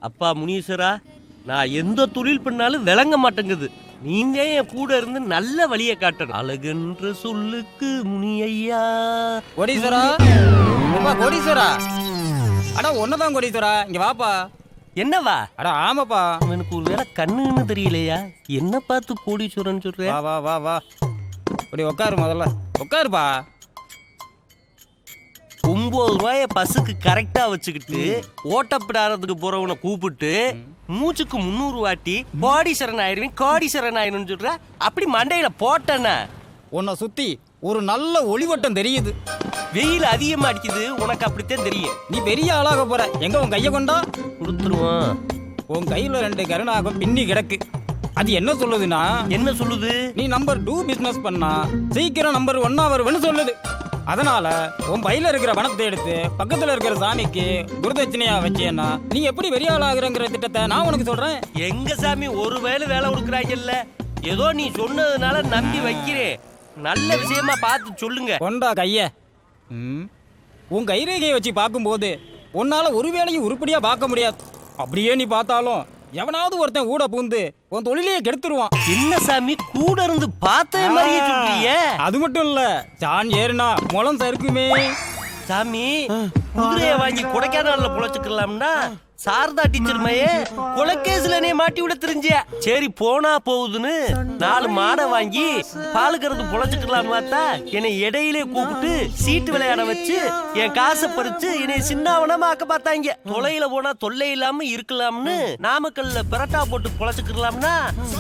அப்பா முனீஸ்வரா, நான் எந்த தொழில் பண்ணாலும் விளங்க மாட்டேங்குது. நீங்க என் கூட இருந்து நல்ல வழியை காட்டணும். அழகென்ற சொல்லுக்கு முனியையா. கோடீஸ்வரா, கோடீஸ்வரா, அடா ஒன்னதான் கோடீஸ்வரா, இங்க வாப்பா. என்னவா? அடா ஆமாப்பா. எனக்கு ஒரு வேளை கண்ணுன்னு தெரியலையா? என்ன பார்த்து கோடீஸ்வரன் சொல்ற? வா வா வா வா, இப்படி உட்காரு, முதல்ல உட்காருப்பா. 9 ரூபாய பஸ்ஸுக்கு கரெக்டா வச்சுக்கிட்டு ஓட்டப்பிடாரத்துக்கு போறவனை கூப்பிட்டு மூச்சுக்கு 300 வாட்டி கோடீஸ்வரன் ஆயிருவேன் கோடீஸ்வரன் ஆயிரும் சொல்ற. அப்படி மண்டையில போட்டேன்னா உன்னை சுத்தி ஒரு நல்ல ஒளிவட்டம் தெரியுது. வெயில் அதிகமா அடிக்குது, உனக்கு அப்படித்தான் தெரியும். நீ பெரிய ஆளாக போற. எங்க உன் கைய கொண்டா? கொடுத்துருவான். உன் கையில 2 கருணாகம் பின்னி கிடக்கு. அது என்ன சொல்லுதுன்னா, என்ன சொல்லுது? நீ நம்பர் 2 பிசினஸ் பண்ணா சீக்கிரம் நம்பர் 1 வருவன்னு சொல்லுது. அதனால உன் பையில இருக்கிற பணத்தை எடுத்து பக்கத்துல இருக்கிற சாமிக்கு குருதட்சணையா வச்சேன்னா நீ எப்படி பெரிய ஆளாகிறங்கிற திட்டத்தை நான் உனக்கு சொல்றேன். எங்க சாமி ஒரு வேலை கொடுக்குறாங்கல்ல, ஏதோ நீ சொன்னதுனால நம்பி வைக்கிறேன். நல்ல விஷயமா பார்த்து சொல்லுங்க. கொண்டா கைய. உன் கைரேகையை வச்சு பார்க்கும்போது உன்னால ஒரு வேலையும் உருப்படியா பார்க்க முடியாது. அப்படியே நீ பார்த்தாலும் எவனாவது ஒருத்தன் ஊட பூந்து உன் தொழிலையே கெடுத்துருவான். என்ன சாமி கூட இருந்து பார்த்த மாதிரியே சொல்றீங்க? அது மட்டும் இல்ல, சான் ஏறுனா முளம் சறுக்குமே. சாமி, குதிரையை வாங்கி கொடைக்கானல்ல பொழைச்சுக்கலாம்னா சாரதா டீச்சர் மையே கொலைக்கேசுலனே மாட்டி விட தெரிஞ்சியா. சரி போனா போகுதுன்னு 4 மாடை வாங்கி பால் கறந்து பொழைச்சுக்கலாம் பார்த்தா என்னை இடையிலே கூப்பிட்டு சீட்டு விளையாட வச்சு என் காசை பறிச்சு என்னை சின்னவனமா ஆக்க பார்த்தாங்க. தொலையில போனா தொல்லை இல்லாம இருக்கலாம்னு நாமக்கல்ல பெரட்டா போட்டு பொழைச்சுக்கலாம்னா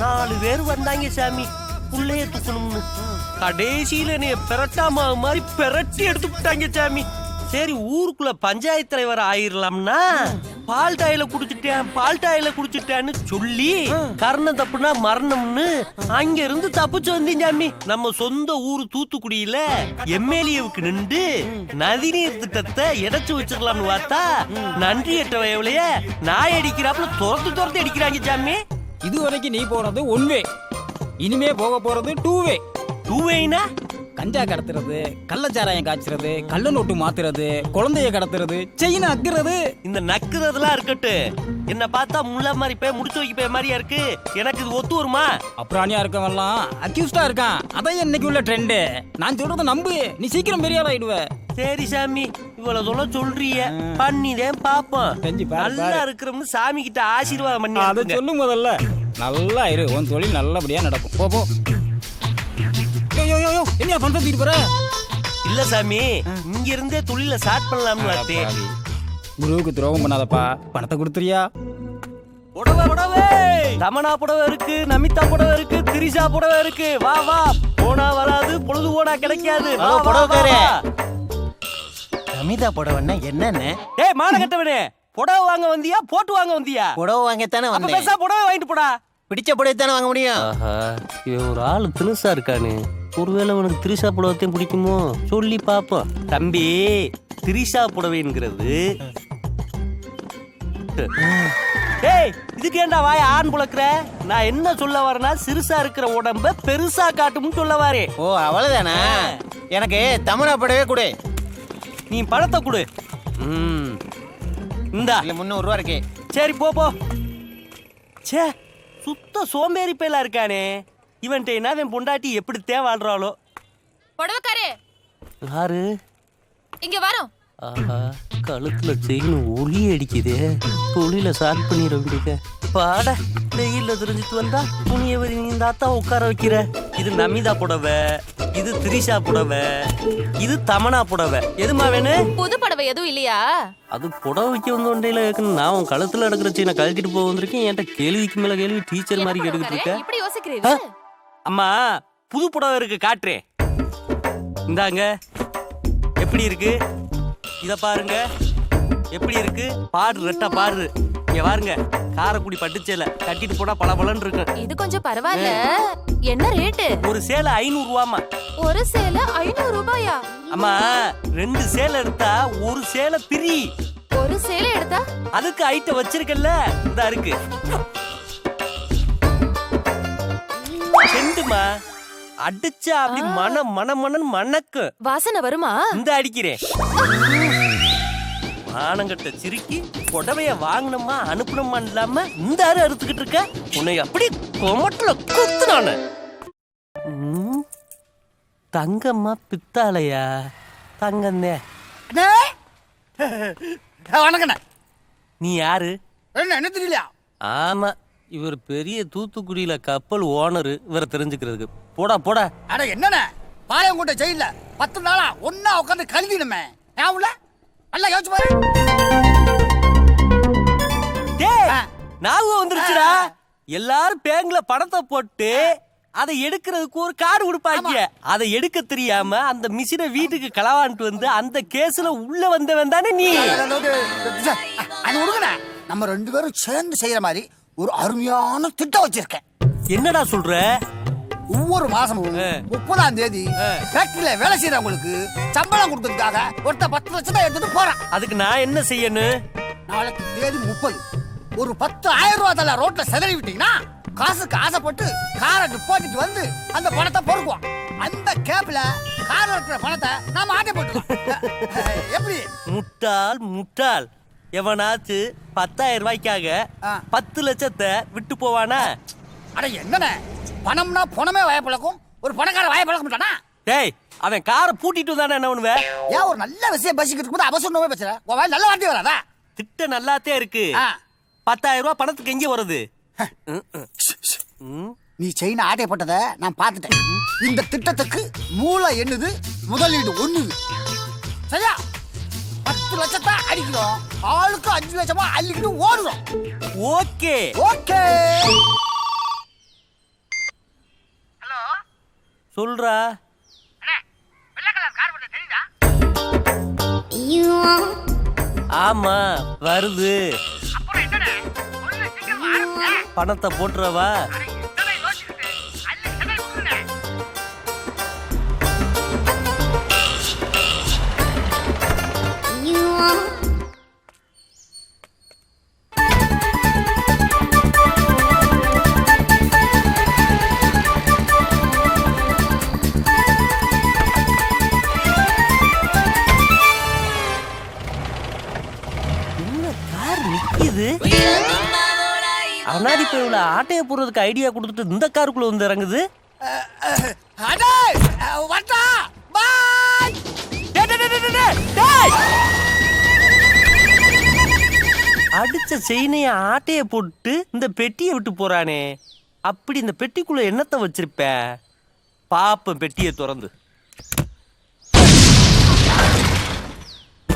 4 பேர் வந்தாங்க சாமி, புள்ளைய தூக்கணும்னு. கடைசியில என்னைய பெரட்டா மாவு மாதிரி பெரட்டி எடுத்துக்கிட்டாங்க சாமி. சரி ஊருக்குள்ள பஞ்சாயத்து தலைவர் ஆயிரலாம்னா பால் டாயில குடிச்சிட்டேன்னு சொல்லி கர்ணம் தப்புனா மரணம்னு அங்க இருந்து தப்பிச்சு வந்தீங்க சாமி. நம்ம சொந்த ஊரு தூத்துக்குடியில எம்எல்ஏவுக்கு நின்று நதிநீர் திட்டத்தை எடைச்சு வச்சிடலாம்னு பார்த்தா நன்றி எட்ட வயவுலைய நாய் அடிக்கிறாப்புல துரத்து அடிக்கிறாங்க சாமி. இது வரைக்கும் நீ போறது 1 வே, இனிமே போக போறது 2 வே. 2 வேனா கஞ்சா கடத்துறது, கள்ளச்சாராயம் காய்ச்சறது, கள்ள நோட்டு மாத்துறது, குழந்தைய கடத்துறது, செயின அக்குறது. இந்த நக்குறதுலாம் இருக்கட்டும், என்ன பார்த்தா முள்ள மாதிரி போய் முடிச்சு வைக்க போய் மாதிரியா இருக்கு. எனக்கு இது ஒத்து வருமா? அப்புறாணியா இருக்கவெல்லாம் அக்யூஸ்டா இருக்கான். அதான் இன்னைக்கு உள்ள ட்ரெண்ட். நான் சொல்றத நம்பு, நீ சீக்கிரம் பெரிய ஆளாயிடுவ. சரி சாமி, இவ்வளவு சொல்ல சொல்றிய, பண்ணிதேன் பாப்போம். நல்லா இருக்கிறோம்னு சாமி கிட்ட ஆசீர்வாதம் பண்ணி அதை சொல்லு முதல்ல. நல்லா இரு, உன் தொழில் நல்லபடியா நடக்கும். போ. என்ன பண்றது போற? இல்ல சாமி, இங்க இருந்தே தொழில ஸ்டார்ட் பண்ணலாம்னு பார்த்தேன். குருவுக்கு துரோகம் பண்ணாதப்பா, பணத்தை கொடுத்துறியா? புடவை தமனா புடவை இருக்கு, நமிதா புடவை இருக்கு, திரிஷா புடவை இருக்கு. வா வா, போனா வராது, பொழுது போனா கிடைக்காது. நமிதா புடவைன்னா என்னன்னு? ஏய் மான கட்டவனே, புடவை வாங்க வந்தியா போட்டு வாங்க வந்தியா? புடவை வாங்கத்தானே வந்தேன். பேசா புடவை வாங்கிட்டு போடா. பிடிச்ச புடவை தானே வாங்க முடியும். ஆஹா, இவன் ஒரு ஆளு தினுசா இருக்கானு. ஒருவேளை உனக்கு திரிஷா புடவைத்தையும் பிடிக்குமோ சொல்லி பாப்போம். தம்பி, திரிஷா புடவைங்கிறது ஏய் இதுக்கு ஏண்டா வாய் ஆண் புழக்கிற? நான் என்ன சொல்ல வரேன்னா, சிறுசா இருக்கிற உடம்ப பெருசா காட்டும்னு சொல்ல வரேன். ஓ அவ்வளவுதானா? எனக்கு தமிழா புடவே கொடு. நீ பணத்தை கொடு. இந்தா 300 ரூபா இருக்கு. சரி போ. சே, சுத்த சோம்பேறி பேலா இருக்கானே இவன்ட்ட. என்ன அவன் பொண்டாட்டி எப்படி வாழ்றாளோ? புடவைக்காரே, யாரு? இங்க வரோம். ஆஹா, கழுத்துல செயின் ஒளி அடிக்குதே. தொழில ஸ்டார்ட் பண்ணிட வேண்டியது. பாட வெயில்ல தெரிஞ்சிட்டு வந்தா துணியை இந்த அத்தா உட்கார வைக்கிற. இது நமிதா புடவை, இது திரிஷா புடவை, இது தமனா புடவை. எதுமா வேணும்? புது புடவை எதுவும் இல்லையா? அது புடவை வைக்க வந்த ஒன்றையில நான் உன் கழுத்துல எடுக்கிற சீனை கழட்டிட்டு போக வந்திருக்கேன். என்கிட்ட கேள்விக்கு மேல கேள்வி, டீச்சர் மாதிரி கேட்டுக்கிட்டு இருக்க. இப்படி யோசிக்கிறீங்க? அம்மா, புது புடவை இருக்கு, காட்டுறேன். இந்தாங்க, எப்படி இருக்கு? இத பாருங்க, எப்படி இருக்கு? பாரு, ரெட்டா பாரு. இங்க பாருங்க, காரக்குடி பட்டுச்சேலை கட்டிட்டு போனா பளபளன்னு இருக்கு. இது கொஞ்சம் பரவாயில்ல. என்ன ரேட்டு? ஒரு சேலை 500 ரூபாமா. ஒரு சேலை 500 ரூபாயா? அம்மா, 2 சேலை எடுத்தா ஒரு சேலை பிரி. ஒரு சேலை எடுத்தா அதுக்கு ஐட்டம் வச்சிருக்கல, இதா இருக்கு. செண்டுமா, அடிச்சா அப்படி மனம் மனம் மணக்கு. வாசனை வருமா? இந்த அடிக்கிறேன். ஆனங்கட்ட சிரிக்கி புடவைய வாங்கணுமா அனுப்பணுமா இல்லாம இந்த ஆறு அறுத்துக்கிட்டு இருக்க உன்னை அப்படி கொமட்டல குத்துனானு. தங்கம்மா பித்தாளையா? தங்கண்ணே வணக்கண்ணே. நீ யாரு? என்ன தெரியலையா? ஆமா, இவர் பெரிய தூத்துக்குடியில கப்பல் ஓனரு. இவரை தெரிஞ்சுக்கிறதுக்கு போடா போடா. அட என்னண்ணே, பாளையங்கோட்டை ஜெயில 10 நாளா ஒன்னா உட்காந்து கழுதிடுமே. ஞாபகம் நல்லா யோசிச்சு பாரு. டேய், ஞாபகம் வந்துருச்சுடா. எல்லாரும் பேங்க்ல பணத்தை போட்டு அதை எடுக்கிறதுக்கு ஒரு கார்டு கொடுப்பாங்க. அதை எடுக்க தெரியாம அந்த மிஷினை வீட்டுக்கு களவான்ட்டு வந்து அந்த கேஸ்ல உள்ள வந்தவன் தானே நீ. அது விடுங்கண்ணே, நம்ம 2 பேரும் சேர்ந்து செய்யற மாதிரி ஒரு அருமையான திட்டம் வச்சிருக்கேன். என்னடா சொல்ற? ஒவ்வொரு மாசமும் 30ஆம் தேதி ஃபேக்டரியில வேலை செய்யறவங்களுக்கு சம்பளம் கொடுக்கறதுக்காக ஒருத்த 10 லட்சம் எடுத்துட்டு போறான். அதுக்கு நான் என்ன செய்யணும்? நாளைக்கு தேதி 30. ஒரு 10,000 ரூபாய் தலை ரோட்ல செதறி விட்டீங்கன்னா காசுக்கு ஆசைப்பட்டு காரை டிபாசிட் வந்து அந்த பணத்தை பொறுக்குவோம். அந்த கேப்ல கார்ல இருக்கிற பணத்தை நாம ஆட்டை போட்டுக்கலாம். எப்படி? முட்டாள் முட்டாள். எவனாச்சு 10,000 ரூபாய்க்காக 10 லட்சத்தை விட்டு போவானா? அட என்னண்ணே, பணம்னா பணமே வயப்பழக்கும், ஒரு பணக்கார வயப்பழக்க மாட்டானா? டேய், அவன் காரை பூட்டிட்டு தானே என்ன பண்ணுவ? ஏன் ஒரு நல்ல விஷயம் பேசிக்கிட்டு இருக்கும்போது அவசரமே பேசுற? உன் வாயில நல்ல வார்த்தை வராதா? திட்ட நல்லாத்தே இருக்கு. 10,000 ரூபாய் பணத்துக்கு எங்க வருது? நீ செயின ஆட்டை போட்டதை நான் பார்த்துட்டேன். இந்த திட்டத்துக்கு மூளை என்னது, முதலீடு 1. சரியா? 10 லட்சத்தை அடிக்கிறோம், ஆளுக்கு 5 லட்சமா அள்ளிக்கிட்டு ஓடுறோம். Okay okay. சொல்றா. ஆமா வருது. பணத்தை போட்டுறவா? அனாடி பேவுல ஆட்டைய போடுறதுக்கு ஐடியா கொடுத்துட்டு இந்த காருக்குள்ள வந்து இறங்குது. அடிச்ச செயினைய ஆட்டைய போட்டு இந்த பெட்டியை விட்டு போறானே. அப்படி இந்த பெட்டிக்குள்ள என்னத்தை வச்சிருப்ப? பாப்ப பெட்டியை திறந்து.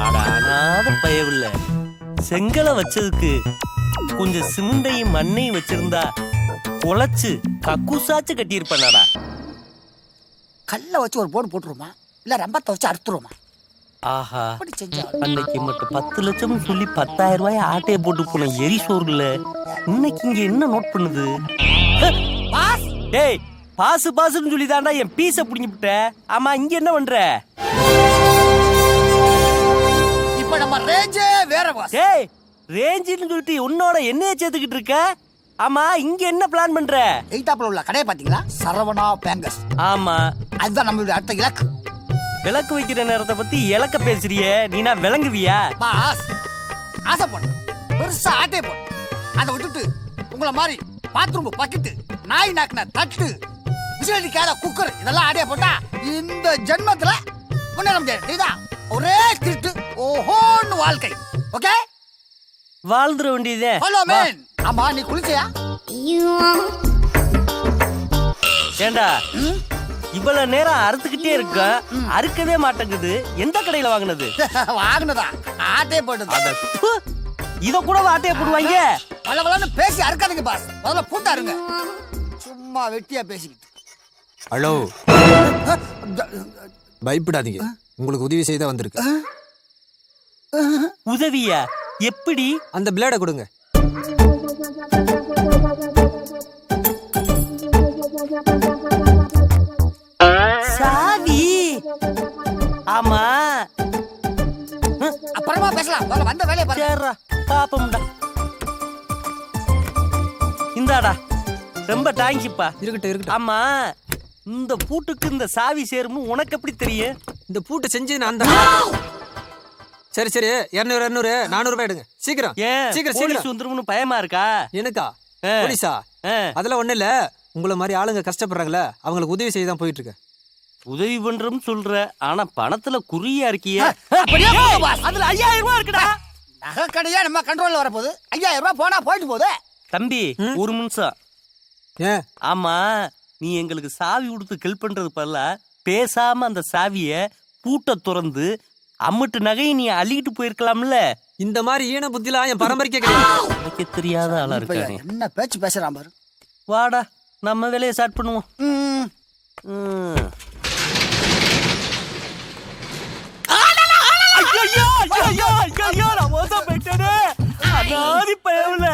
அடானாத பயவில்லை, செங்கலை வச்சதுக்கு கொஞ்சம் சிமெண்டையும் மண்ணையும் வச்சிருந்தா குழைச்சு கக்கூசாச்சு கட்டியிருப்பானடா. கல்ல வச்சு ஒரு போடு போட்டுருமா, இல்ல ரம்பத்தை வச்சு அறுத்துருமா? ஆஹா, அன்னைக்கு மட்டும் 10 லட்சம் சொல்லி 10,000 ரூபாய் ஆட்டையை போட்டு போன எரிசோர்ல இன்னைக்கு இங்க என்ன நோட் பண்ணுது? டேய், பாசு பாசுன்னு சொல்லி தாண்டா என் பீஸ புடிங்கிட்ட. ஆமா, இங்க என்ன பண்ற? இப்ப நம்ம ரேஞ்சே வேற பாஸ். டேய், ரேஞ்சுன்னு சொல்லிட்டு உன்னோட என்னைய சேர்த்துக்கிட்டு இருக்க. ஆமா, இங்க என்ன பிளான் பண்ற? எய்தாப்புல உள்ள கடையை பாத்தீங்களா? சரவணா பேங்கர்ஸ். ஆமா, அதுதான் நம்மளுடைய அடுத்த இலக்கு. விளக்கு வைக்கிற நேரத்தை பத்தி இலக்க பேசுறியே, நீனா விளங்குவியா? பாஸ், ஆசைப்படு, பெருசா ஆட்டை போடு. அதை விட்டுட்டு உங்களை மாதிரி பாத்ரூம் பக்கெட்டு, நாய் நாக்குன தட்டு, விசிலடிக்காத குக்கர் இதெல்லாம் ஆடையா போட்டா இந்த ஜென்மத்துல முன்னேற முடியாது. இதுதான் ஒரே திருட்டு ஓஹோன்னு வாழ்க்கை. ஓகே, வாழ்ந்துட வேண்டியதே. Hello man. ஆமா, நீ குளிச்சியா? ஏண்டா இவ்வளவு நேரம் அறுத்துக்கிட்டே இருக்க, அறுக்கவே மாட்டேங்குது. எந்த கடையில வாங்குனது? வாங்கினதா? ஆட்டை போட்டது. இத கூட ஆட்டைய போடுவாங்க. பலவலன்னு பேசி அறுக்காதீங்க பாஸ், முதல்ல பூட்டா இருங்க. சும்மா வெட்டியா பேசிக்கிட்டு. ஹலோ, பயப்படாதீங்க, உங்களுக்கு உதவி செய்த வந்திருக்கு. உதவியா? எப்படி? அந்த பிளேட கொடுங்க. சாவி? ஆமா, அப்புறமா பேசலாம், வந்த வேலையை பாரு. சரிடா, பாப்போம்டா. இந்தாடா, ரொம்ப தேங்க்ஸ்ப்பா. இருக்கட்டும். ஆமா, இந்த பூட்டுக்கு இந்த சாவி சேரும்னு உனக்கு எப்படி தெரியும்? இந்த பூட்டை செஞ்சு நான் தான். சரி சரி 200 200 400 ரூபாய் எடுங்க சீக்கிரம் ஏன் சீக்கிரம் போலீஸ் சீக்கிரம் வந்துரும்னு பயமா இருக்கா? எனக்கா ஆ. போலீஸா ஆ. அதெல்லாம் ஒண்ணும் இல்ல உங்களை மாதிரி ஆளுங்க கஷ்டப்படுறாங்களே அவங்களுக்கு உதவி செய்ய தான் போயிட்டு இருக்கேன். உதவி பண்றோம்னு சொல்ற, ஆனா பணத்துல குறியா இருக்கிய. அப்படியே போங்க boss. அதுல 5000 ரூபாய் இருக்குடா. நகை கடையா நம்ம கண்ட்ரோல்ல வரப்போகுது. 5000 ரூபாய் போனா போயிட்டு போகுது. தம்பி ஒரு நிமிஷம். ஏன் ஆமா, நீ எங்களுக்கு சாவி கொடுத்து ஹெல்ப் பண்றது பதிலா பேசாம அந்த சாவிய பூட்ட திறந்து அம்மிட்டு நகையை நீ அள்ளிக்கிட்டு போயிருக்கலாம்ல. இந்த மாதிரி ஈன புத்திலாம் என் பரம்பரைக்கே கிடையாது. எனக்கு தெரியாத ஆளா இப்ப இருக்கானே. என்ன பேச்சு பேசுறான் பாரு. வாடா நம்ம வேலையை ஸ்டார்ட் பண்ணுவோம். ம். ம். ஐயையோ, ஐயையோ, ஐயையோ, நான் மோசம் போயிட்டேனே. அனாதி பயவுல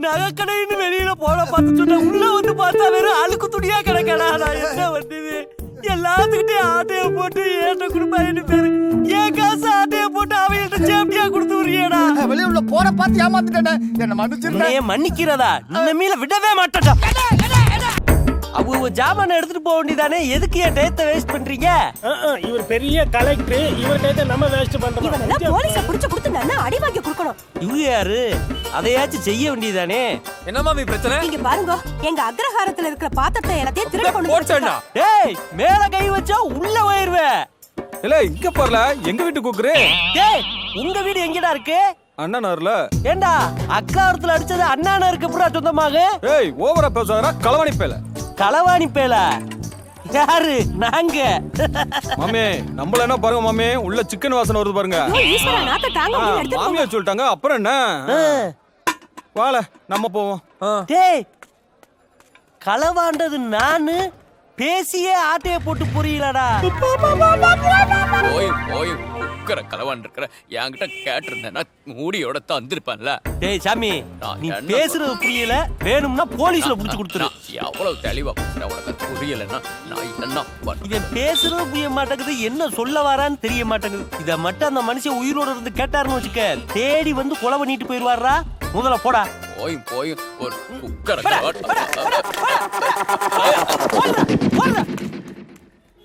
நகைக்கடைன்னு வெளியில போன பார்த்து சொன்ன, உள்ள வந்து பார்த்தா வெறும் அழுக்கு துணியா கிடக்கடா. நான் என்ன பண்ணுது? எல்லாத்துக்கிட்டையும் ஆட்டைய போட்டு ஏட்ட குடுப்பாயின்னு பேரு. என் காசு ஆட்டைய போட்டு அவங்கள்ட்ட சேப்டியா கொடுத்து விடுறியடா. வெளியூர்ல போற பார்த்து ஏமாத்திட்டேனே. என்ன மன்னிச்சிருந்தேன். உன்னைய மன்னிக்கிறதா? இனிமேல விடவே மாட்டேன்டா. அவங்க ஜாமான எடுத்துட்டு போக வேண்டியதானே, எதுக்கு என் டயத்தை வேஸ்ட் பண்றீங்க? இவர் பெரிய கலெக்டர், இவர் டயத்தை நம்ம வேஸ்ட் பண்றோம். இவனெல்லாம் போலீஸ புடிச்சு கொடுத்து நல்லா அடி வாங்கி கொடுக்கணும். இவங்க யாரு? அதையாச்சும் செய்ய வேண்டியதானே. என்ன மாமி பிரச்சனை? இங்க பாருங்க, எங்க அக்ரஹாரத்துல இருக்கிற பாத்திரத்தை எல்லாத்தையும் திருட கொண்டு போச்சேன்னா டேய், மேல கை வச்சா உள்ள போயிருவேன். இல்ல இங்க போறல எங்க வீட்டு கூக்குறே. டேய், உங்க வீடு எங்கடா இருக்கு? அண்ணனார்ல. ஏண்டா அக்காரத்துல அடிச்சது அண்ணான இருக்கு புறா சொந்தமாக? ஏய் ஓவரா பேசுறா களவாணி பேல. களவாணி பேல யாரு? நாங்க. மாமே நம்மள என்ன பாருங்க மாமே, உள்ள சிக்கன் வாசனை வருது பாருங்க. ஈஸ்வரா நாத்த தாங்க முடியல எடுத்து மாமியா சொல்லிட்டாங்க, அப்புறம் என்ன? வால நம்ம போவோம். டேய், களவாண்டது நானு, பேசியே ஆட்டைய போட்டு புரியலடா. போய் போய் குக்கர கலவான் இருக்கிற என்கிட்ட கேட்டிருந்தேன்னா மூடியோட தந்திருப்பேன்ல. டேய் சாமி, நான் நீ என்ன பேசுறது புரியல, வேணும்னா போலீஸ்ல புடிச்சு கொடுத்துரு. நான் எவ்வளவு தெளிவா பேசுறேன், உனக்கு புரியலன்னா நான் என்ன பண்ணுவேன்? இவன் பேசுறது புரிய மாட்டேங்குது, என்ன சொல்ல வரான்னு தெரிய மாட்டேங்குது. இத மட்டும் அந்த மனுஷன் உயிரோட இருந்து கேட்டாருன்னு வச்சுக்க, தேடி வந்து கொலை பண்ணிட்டு போயிருவாரா. முதல்ல போடா. போய் போய் ஒரு குக்கர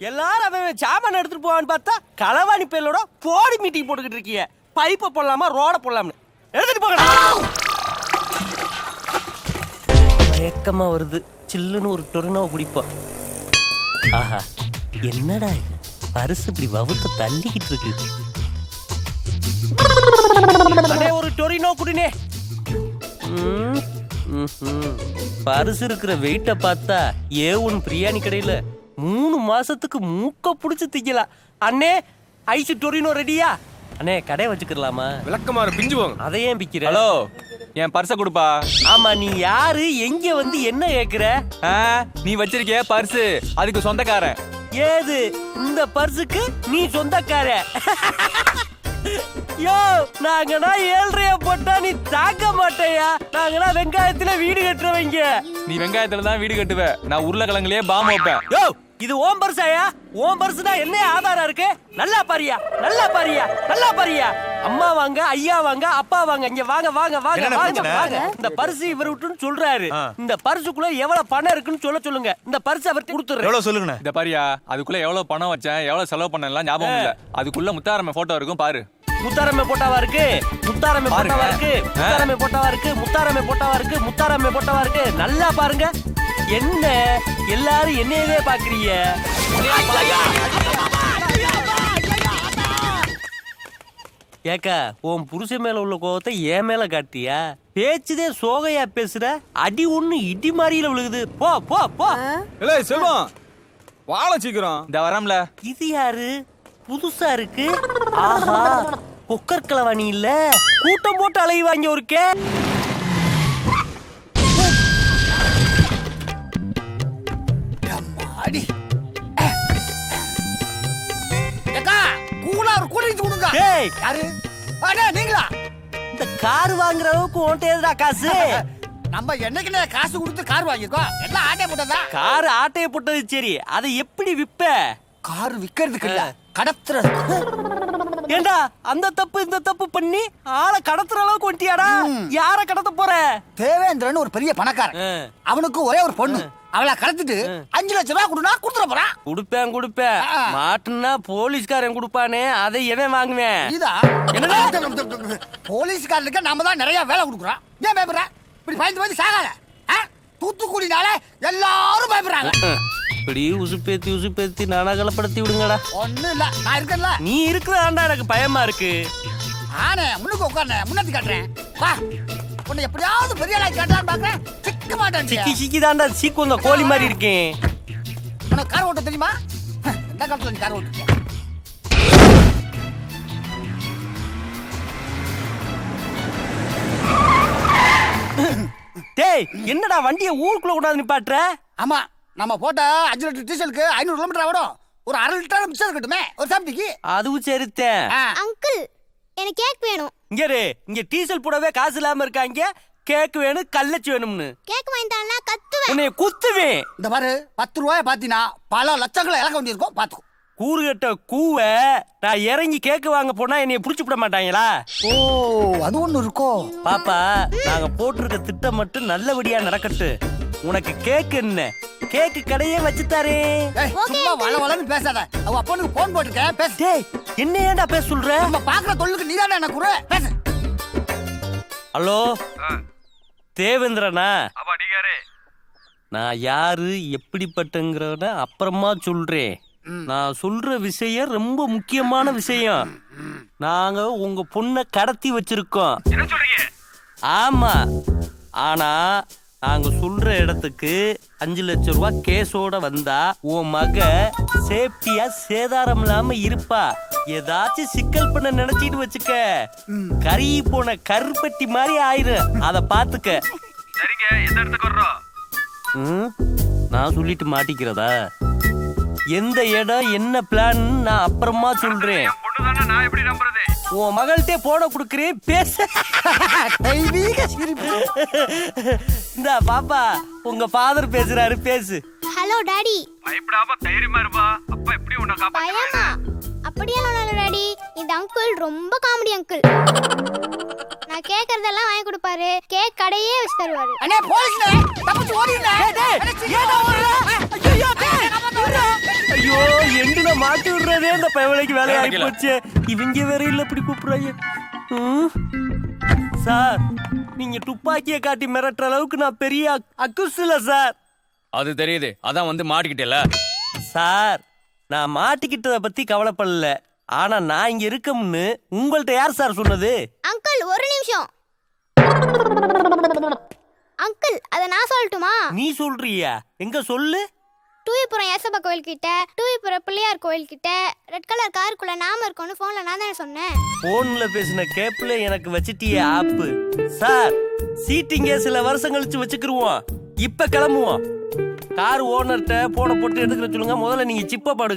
எல்லாரும் அவன் சாமான எடுத்துட்டு போவான்னு பார்த்தா களவாணி பேலோட போடி மீட்டிங் போட்டுக்கிட்டு இருக்கீங்க. பைப்பை போடலாமா ரோட போடலாம்னு எடுத்துட்டு போகலாம். மயக்கமா வருது, சில்லுன்னு ஒரு டொரினோவை குடிப்போம். ஆஹா, என்னடா இது? பரிசு இப்படி வவுத்த தள்ளிக்கிட்டு இருக்கு. அடே, ஒரு டொரினோ குடினே. பரிசு இருக்கிற வெயிட்ட பார்த்தா A1 பிரியாணி கடையில 3 மாசத்துக்கு மூக்க புடிச்சு திங்கலாம். அண்ணே, ஐஸ் டொரினோ ரெடியா? அண்ணே, கடை வச்சுக்கலாமா? விளக்கமாறு பிஞ்சுவாங்க. அதை ஏன் பிக்கிற? ஹலோ, என் பர்ஸ கொடுப்பா. ஆமா, நீ யாரு? எங்க வந்து என்ன கேக்குற? நீ வச்சிருக்கிய பர்ஸ் அதுக்கு சொந்தக்காரன். ஏது இந்த பர்சுக்கு நீ சொந்தக்கார? யோ, நாங்கனா 7.5 போட்டா நீ தாக்க மாட்டேயா? நாங்கனா வெங்காயத்துல வீடு கட்டுறவங்க. நீ வெங்காயத்துல தான் வீடு கட்டுவ, நான் உருளைக்கிழங்குலயே பாம்பு வைப்பேன். யோ, இது ஓம் பர்சாயா? ஓம் பர்சுனா என்ன ஆதாரம் இருக்கு? நல்லா பாரியா, நல்லா பாரியா, நல்லா பாரியா. அம்மா வாங்க, ஐயா வாங்க, அப்பா வாங்க, இங்க வாங்க வாங்க வாங்க வாங்க வாங்க. இந்த பர்சு இவர் விட்டுன்னு சொல்றாரு. இந்த பர்சுக்குள்ள எவ்வளவு பணம் இருக்குன்னு சொல்லுங்க. இந்த பர்சு அவர்கிட்ட கொடுத்துறேன். எவ்வளவு சொல்லுங்க. இந்த பாரியா, அதுக்குள்ள எவ்வளவு பணம் வச்சேன், எவ்வளவு செலவு பண்ணலாம் ஞாபகம் இல்ல. அதுக்குள்ள முத்தாரம்ம போட்டோ இருக்கும் பாரு. முத்தாரம்மை போட்டாவா இருக்கு? முத்தாரம்மை போட்டாவா இருக்கு? முத்தாரம்மை போட்டாவா இருக்கு? முத்தாரம்மை போட்டாவா இருக்கு? முத்தாரம்மை போட்டாவா இருக்கு? நல்லா பாருங்க. என்ன எல்லாரும் என்னையவே பாக்குறீங்க? ஏக்கா, உன் புருஷன் மேல உள்ள கோவத்தை என் மேல காட்டியா? பேச்சுதே சோகையா பேசுற. அடி ஒண்ணு இடி மாதிரியில விழுகுது. போ போ போ. இல்ல செல்வம், வாழ சீக்கிரம். இந்த வரம்ல. இது யாரு? புதுசா இருக்கு. ஆஹா, கொக்கர் களவாணி இல்ல, கூட்டம் போட்டு அலைவாங்க ஒரு கே. அடி ஏக்கா, கூலா ஒரு கூலிங் கொடுங்க. டேய், யாரு? அடே நீங்களா? இந்த கார் வாங்குற அளவுக்கு உன்கிட்ட எதுடா காசு? நம்ம என்னைக்குனே காசு கொடுத்து கார் வாங்கிருக்கோம். எல்லாம் ஆட்டே போட்டதா. கார் ஆட்டைய போட்டது சரி, அதை எப்படி விப்ப? கார் விக்கிறதுக்கு இல்ல, கடத்துறது. ஏண்டா அந்த தப்பு இந்த தப்பு பண்ணி ஆளை கடத்துற அளவுக்கு வந்துட்டியாடா? யார கடத்த போற? தேவேந்திரன் ஒரு பெரிய பணக்காரன். அவனுக்கு ஒரே ஒரு பொண்ணு. அவளை கடத்திட்டு 5 லட்சம் ரூபாய் கொடுனா கொடுத்துட போறான். கொடுப்பேன் மாட்டுனா போலீஸ்காரன் கொடுப்பானே, அதை எவன் வாங்குவேன்? போலீஸ்காரனுக்கு நாம தான் நிறைய வேலை கொடுக்குறோம். ஏன் பயப்படுற? இப்படி பயந்து சாகாத. தூத்துக்குடினால எல்லாரும் பயப்படுறாங்க. இப்படி உசுப்பேத்தி நானாகலப்படுத்தி விடுங்கடா. ஒண்ணும் இல்ல, நான் இருக்கேன்ல. நீ இருக்கிறதாண்டா எனக்கு பயமா இருக்கு. ஆனே முன்னுக்கு உட்கார்னே, முன்னாடி காட்டுறேன். வா, உன்னை எப்படியாவது பெரிய ஆளா காட்டலான்னு பாக்குறேன். சிக்க மாட்டேன். சிக்கி தாண்டா சீக்கு இந்த கோழி மாதிரி இருக்கேன். உனக்கு கார் ஓட்ட தெரியுமா? என்ன காலத்துல நீ கார் ஓட்டுறியா? டேய், என்னடா வண்டியை ஊருக்குள்ள கூடாது நிப்பாட்டுற? ஆமா, நம்ம போட்ட 5 லிட்டர் டீசலுக்கு 500 கிலோமீட்டர் ஆகும். ஒரு 1/2 லிட்டர் மிச்சம் இருக்கட்டுமே ஒரு சாப்பிட்டிக்கு. அதுவும் சரித்தேன். அங்கிள், எனக்கு கேக் வேணும். இங்க டீசல் போடவே காசு இல்லாம இருக்காங்க. கேக் வேணும், கல்லச்சி வேணும்னு. கேக் வாங்கிட்டானா கத்துவேன். உன்னை குத்துவேன். இந்த பாரு, 10 ரூபாய் பாத்தீங்கன்னா பல லட்சங்களை இழக்க வேண்டியிருக்கும். பாத்துக்கோ. கூறுகட்ட கூவ நான் இறங்கி கேக்கு வாங்க போனா என்னைய புடிச்சு விட மாட்டாங்களா? ஓ, அது ஒண்ணு இருக்கோ? பாப்பா, நாங்க போட்டிருக்க திட்டம் மட்டும் நல்லபடியா நடக்கட்டு. உனக்கு கேக் என்ன? கேக்கு கடையே வச்சுத்தாரே. சும்மா வளவளன்னு பேசாத. அவ அப்பனுக்கு போன் போட்டுருக்கேன், பேசு. டேய், என்ன ஏன்டா பேச சொல்ற? நம்ம பாக்குற தொழிலுக்கு நீதானே என்ன குரு, பேசு. ஹலோ, தேவேந்திரனா? நான் யாரு எப்படிப்பட்டங்கிறத அப்புறமா சொல்றேன். நான் சொல்ற விஷயம் ரொம்ப முக்கியமான விஷயம். நாங்க உங்க பொண்ணை கடத்தி வச்சிருக்கோம். ஆமா, ஆனா நாங்க சொல்ற இடத்துக்கு 5 லட்சம் ரூபாய் கேஸோட வந்தா உன் மக சேஃப்டியா சேதாரம் இல்லாம இருப்பா. ஏதாச்சும் சிக்கல் பண்ண நினைச்சிட்டு வச்சுக்க, கறி போன கருப்பட்டி மாதிரி ஆயிரும். அத பாத்துக்க. நான் சொல்லிட்டு மாட்டிக்கிறதா? எந்த இடம் என்ன பிளான் நான் அப்புறமா சொல்றேன். உன் மகள்கிட்ட போன குடுக்கறேன், பேச. இந்த பாப்பா, உங்க ஃபாதர் பேசுறாரு, பேசு. Hello daddy. பயப்படாம தைரியமா இருப்பா. அப்பா எப்படி உன்னை காப்பாத்துவாரு? பயமா? அப்படியே இல்ல டாடி. இந்த அங்கிள் ரொம்ப காமெடி அங்கிள். நான் கேக்குறதெல்லாம் வாங்கி கொடுப்பாரு. கேக் கடையே வச்சு தருவாரு. அண்ணே, போலீஸ்ல தப்பிச்சு ஓடிடுடா. ஏடா ஓடுற? ஐயோ, எங்கன மாட்டி விடுறதே இந்த பயவலைக்கு வேலையா ஆகி போச்சு. இவங்க வேற இல்ல இப்படி கூப்பிடுறாங்க. சார், நீங்க துப்பாக்கியை காட்டி மிரட்டுற அளவுக்கு நான் பெரிய அக்குஸ் இல்ல சார். அது தெரியுது, அதான் வந்து மாட்டிக்கிட்டேல. சார், நான் மாட்டிக்கிட்டத பத்தி கவலைப்படல. ஆனா நான் இங்க இருக்கம்னு உங்கள்ட்ட யார் சார் சொன்னது? அங்கிள், ஒரு நிமிஷம். அங்கிள், அத நான் சொல்லட்டுமா? நீ சொல்றியா? எங்க சொல்லு. டூயபுரம் ஏசப்பா கோயில் கிட்ட, டூயபுரம் பிள்ளையார் கோயில் கிட்ட ரெட் கலர் காருக்குள்ள நாம இருக்கோம்னு போன்ல நான் தானே சொன்னேன். போன்ல பேசின கேப்ல எனக்கு வச்சிட்டியே ஆப்பு. சார், சீட்டிங்கே சில வருஷம் கழிச்சு வச்சுக்கிருவோம். இப்ப கிளம்புவோம். கார் ஓனர்கிட்ட போன போட்டு எடுத்துக்கிற சொல்லுங்க. முதல்ல நீங்க சிப்ப பாடு.